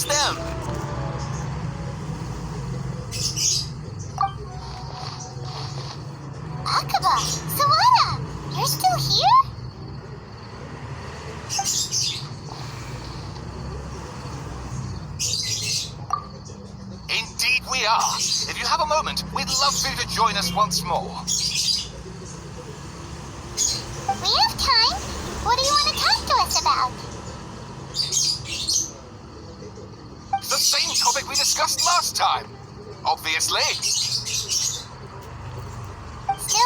It's them! Aqaba! Sawada! You're still here? Indeed we are. If you have a moment, we'd love for you to join us once more. We have time. What do you want to talk to us about? The same topic we discussed last time. Obviously. Still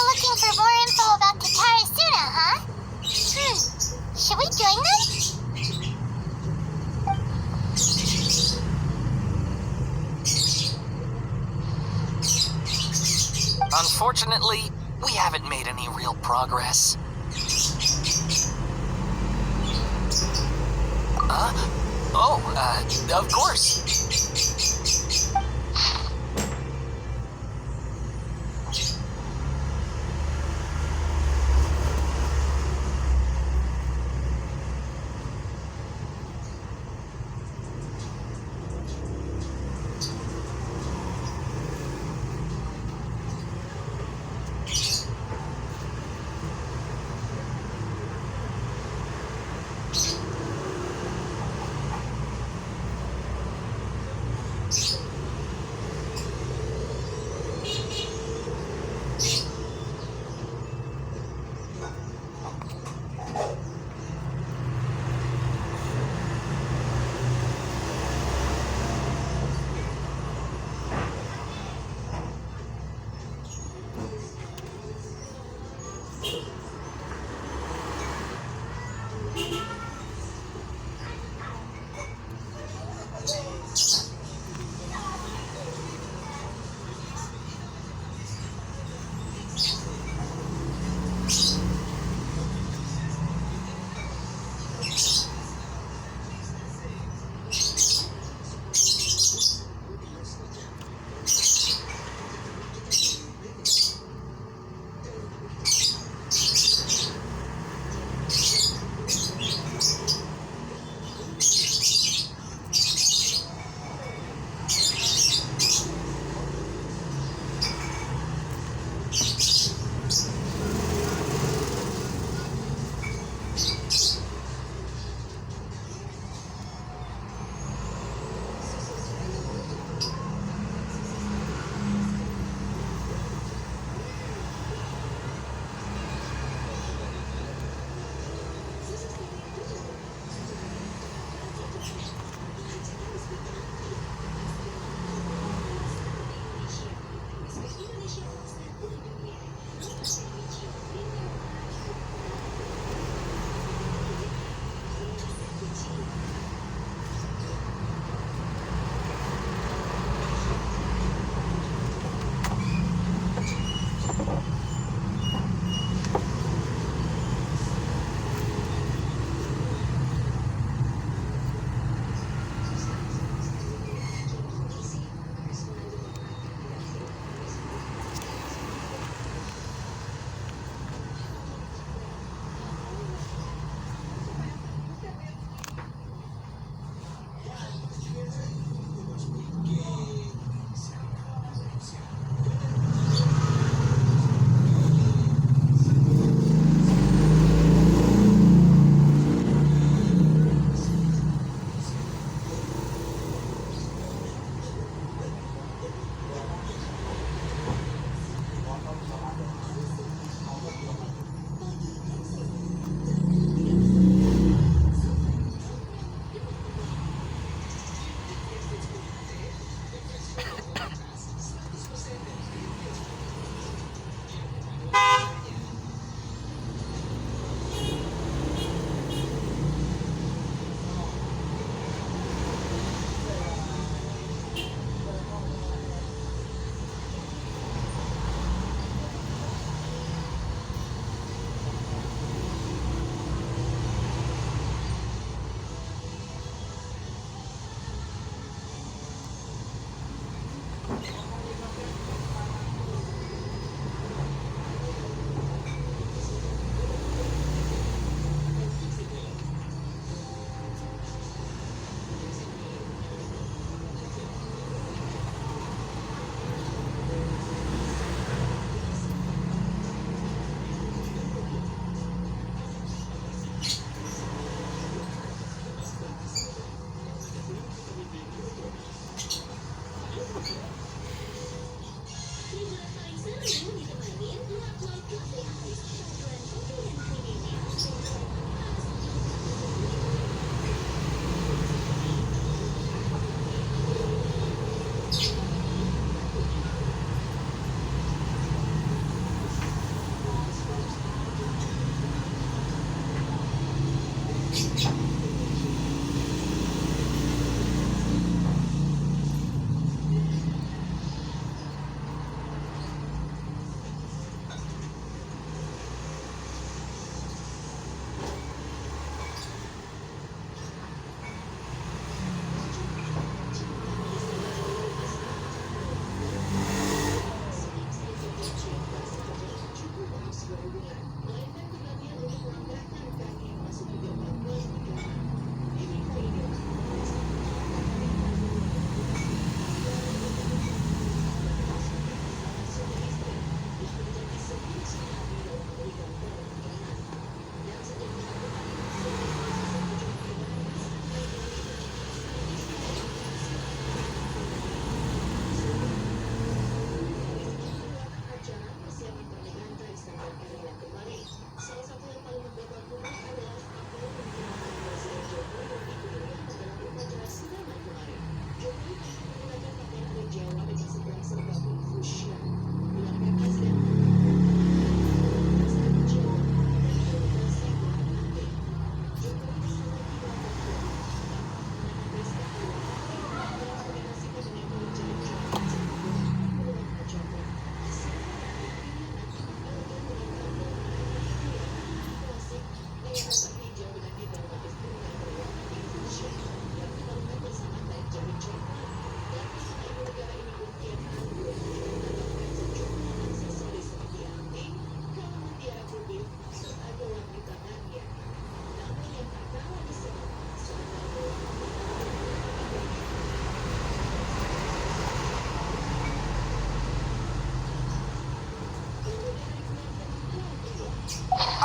looking for more info about Takarir, huh? Should we join them? Unfortunately, we haven't made any real progress. Of course.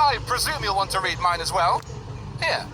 I presume you'll want to read mine as well. Here.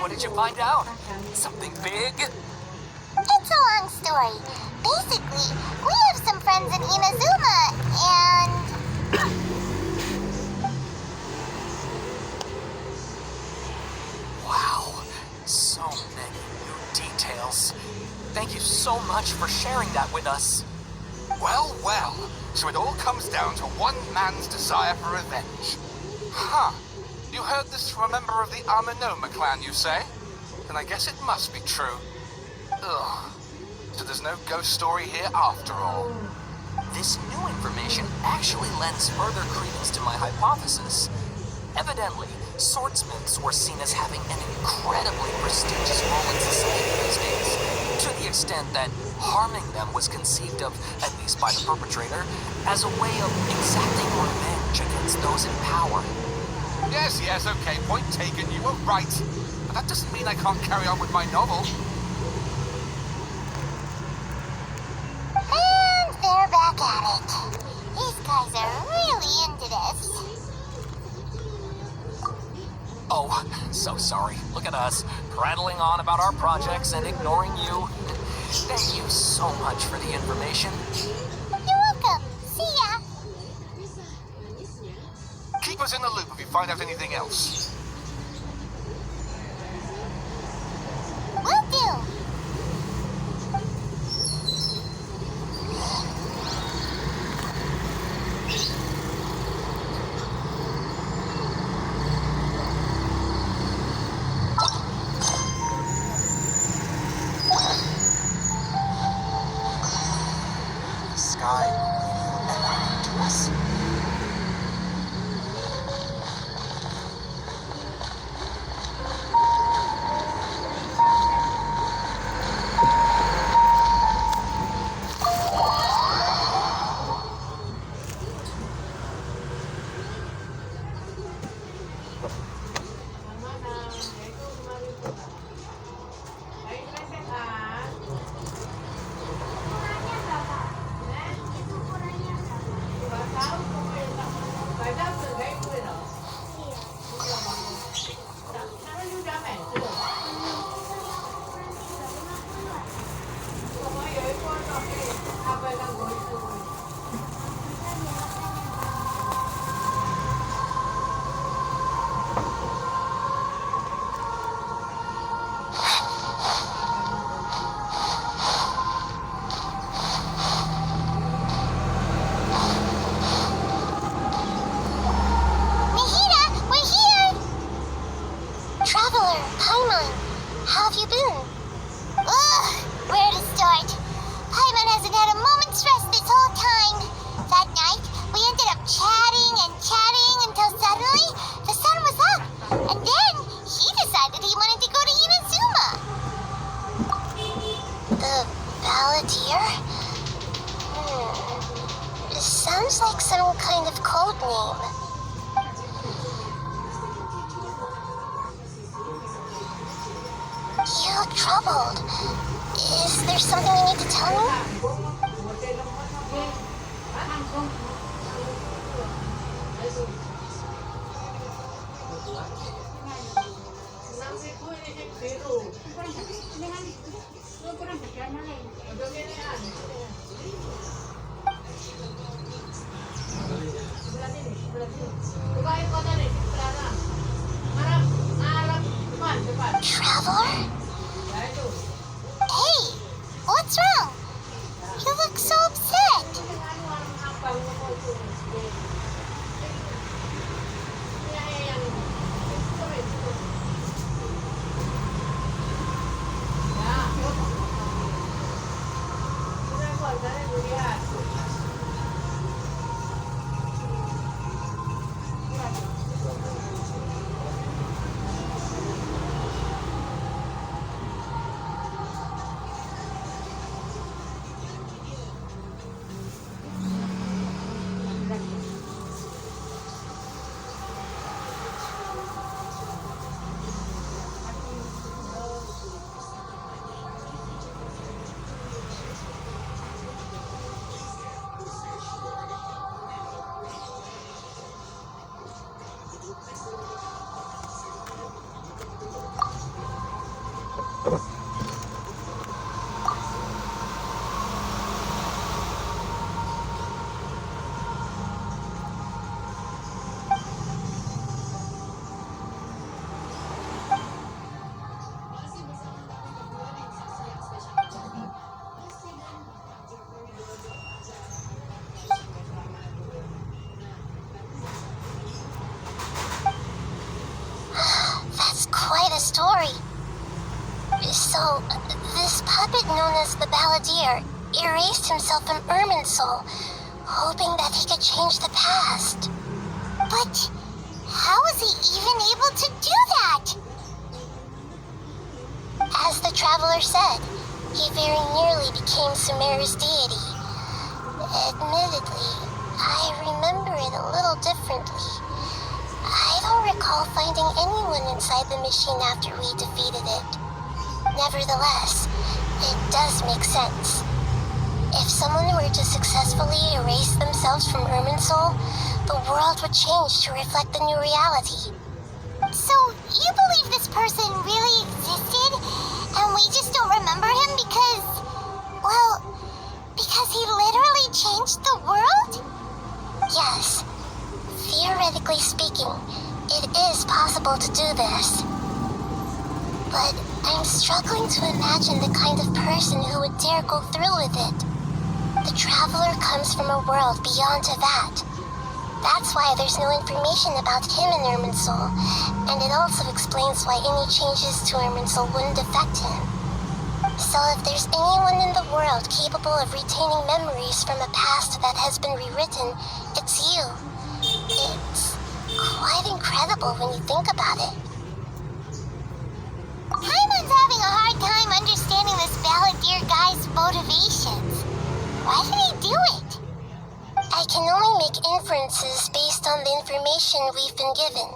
What did you find out? Something big? It's a long story. Basically, we have some friends in Inazuma, and... Wow, so many new details. Thank you so much for sharing that with us. Well, well, so it all comes down to one man's desire for revenge. Huh. You heard this from a member of the Amanoma clan, you say? Then I guess it must be true. Ugh. So there's no ghost story here after all. This new information actually lends further credence to my hypothesis. Evidently, swordsmiths were seen as having an incredibly prestigious role in society these days, to the extent that harming them was conceived of, at least by the perpetrator, as a way of exacting revenge against those in power. Yes, okay, point taken, you were right. But that doesn't mean I can't carry on with my novel. And they're back at it. These guys are really into this. Oh, so sorry. Look at us, prattling on about our projects and ignoring you. Thank you so much for the information. You're welcome. See ya. Keep us in the loop if you find out anything else. Will do. The sky and to us. Sounds like some kind of code name. You look troubled. Is there something you need to tell me? Traveler? Hey, what's wrong? You look so upset. So, this puppet known as the Balladeer erased himself from Irminsul, hoping that he could change the past. But how was he even able to do that? As the traveler said, he very nearly became Sumeru's deity. Admittedly, I remember it a little differently. I don't recall finding anyone inside the machine after we defeated it. Nevertheless, it does make sense. If someone were to successfully erase themselves from Irminsul, the world would change to reflect the new reality. So, you believe this person really existed, and we just don't remember him because, well, because he literally changed the world? Yes. Theoretically speaking, it is possible to do this. But I'm struggling to imagine the kind of person who would dare go through with it. The traveler comes from a world beyond Tavat. That's why there's no information about him in Irminsul, and it also explains why any changes to Irminsul wouldn't affect him. So if there's anyone in the world capable of retaining memories from a past that has been rewritten, it's you. It's quite incredible when you think about it. Paimon's having a hard time understanding this Balladeer guy's motivations. Why did he do it? I can only make inferences based on the information we've been given.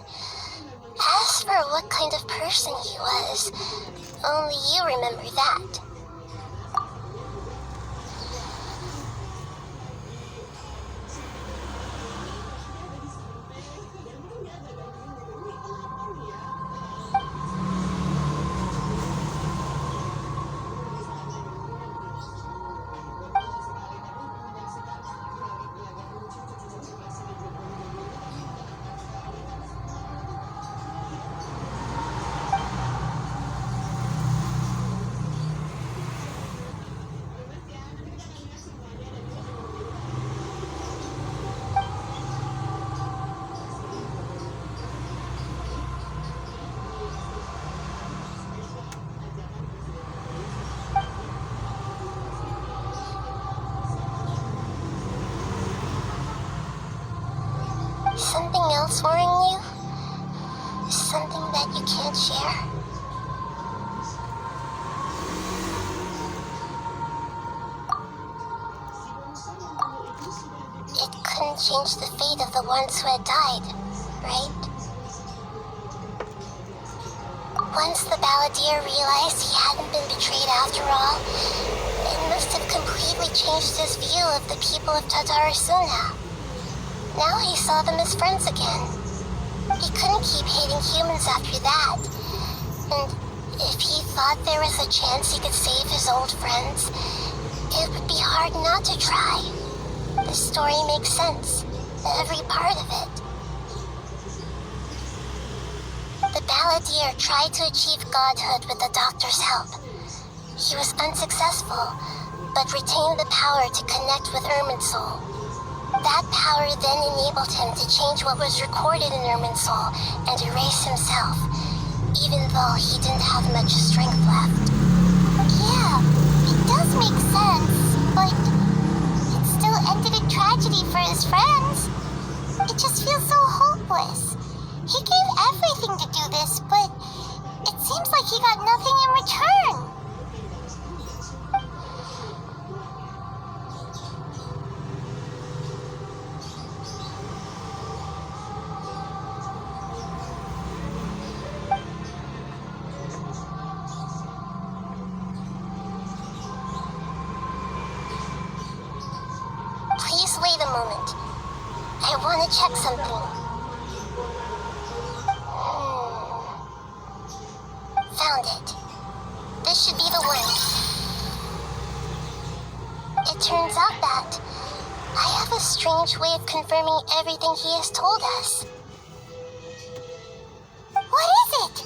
As for what kind of person he was, only you remember that. Something else worrying you? Something that you can't share? It couldn't change the fate of the ones who had died, right? Once the Balladeer realized he hadn't been betrayed after all, it must have completely changed his view of the people of Tatarisuna. Now he saw them as friends again. He couldn't keep hating humans after that. And if he thought there was a chance he could save his old friends, it would be hard not to try. The story makes sense, every part of it. The Balladeer tried to achieve godhood with the doctor's help. He was unsuccessful, but retained the power to connect with Irminsul. That power then enabled him to change what was recorded in Irminsul and erase himself, even though he didn't have much strength left. Yeah, it does make sense, but it still ended in tragedy for his friends. It just feels so hopeless. He gave everything to do this, but it seems like he got nothing in return. Please wait a moment. I want to check something. Found it. This should be the one. It turns out that I have a strange way of confirming everything he has told us. What is it?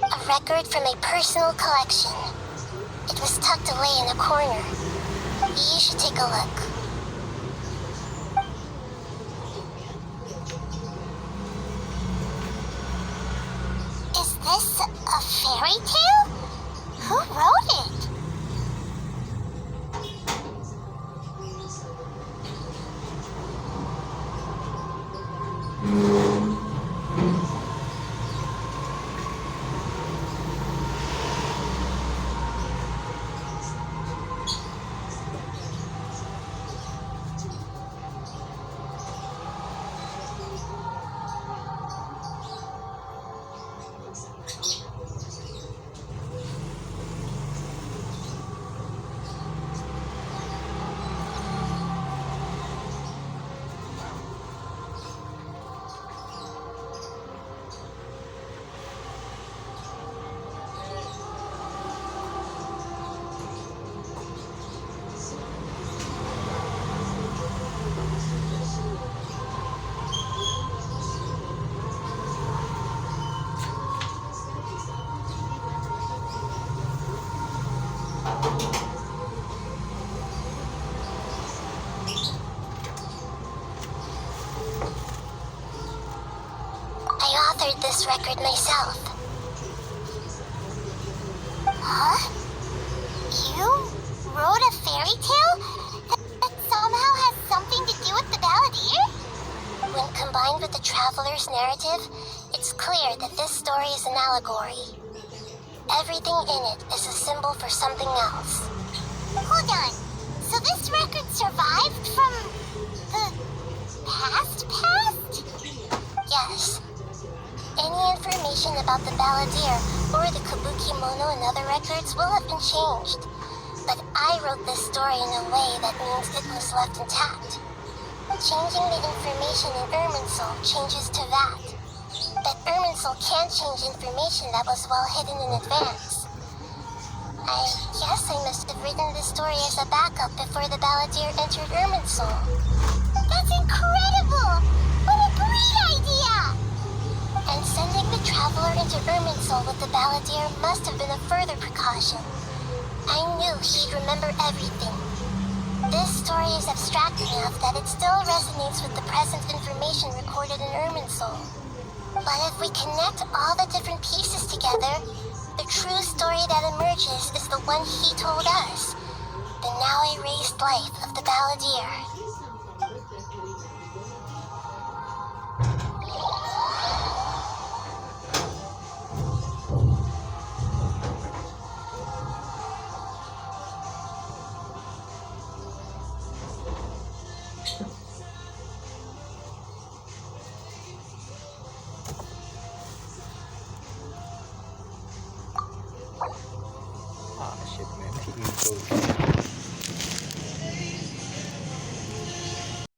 A record from a personal collection. It was tucked away in a corner. You should take a look. Is this a fairy tale? Who wrote it? I authored this record myself. Huh? You wrote a fairy tale that somehow has something to do with the balladeer? When combined with the traveler's narrative, it's clear that this story is an allegory. Everything in it is a symbol for something else. Hold on. So this record survived from the past? Yes. Any information about the balladeer or the Kabukimono and other records will have been changed. But I wrote this story in a way that means it was left intact. Changing the information in Irminsul changes to that. But Irminsul can't change information that was well hidden in advance. I guess I must have written this story as a backup before the balladeer entered Irminsul. That's incredible! What a great idea! And sending the traveler into Irminsul with the balladeer must have been a further precaution. I knew he'd remember everything. This story is abstract enough that it still resonates with the present information recorded in Irminsul. But if we connect all the different pieces together, the true story that emerges is the one he told us, the now erased life of the balladeer. Ah, shit, man. Irminsul.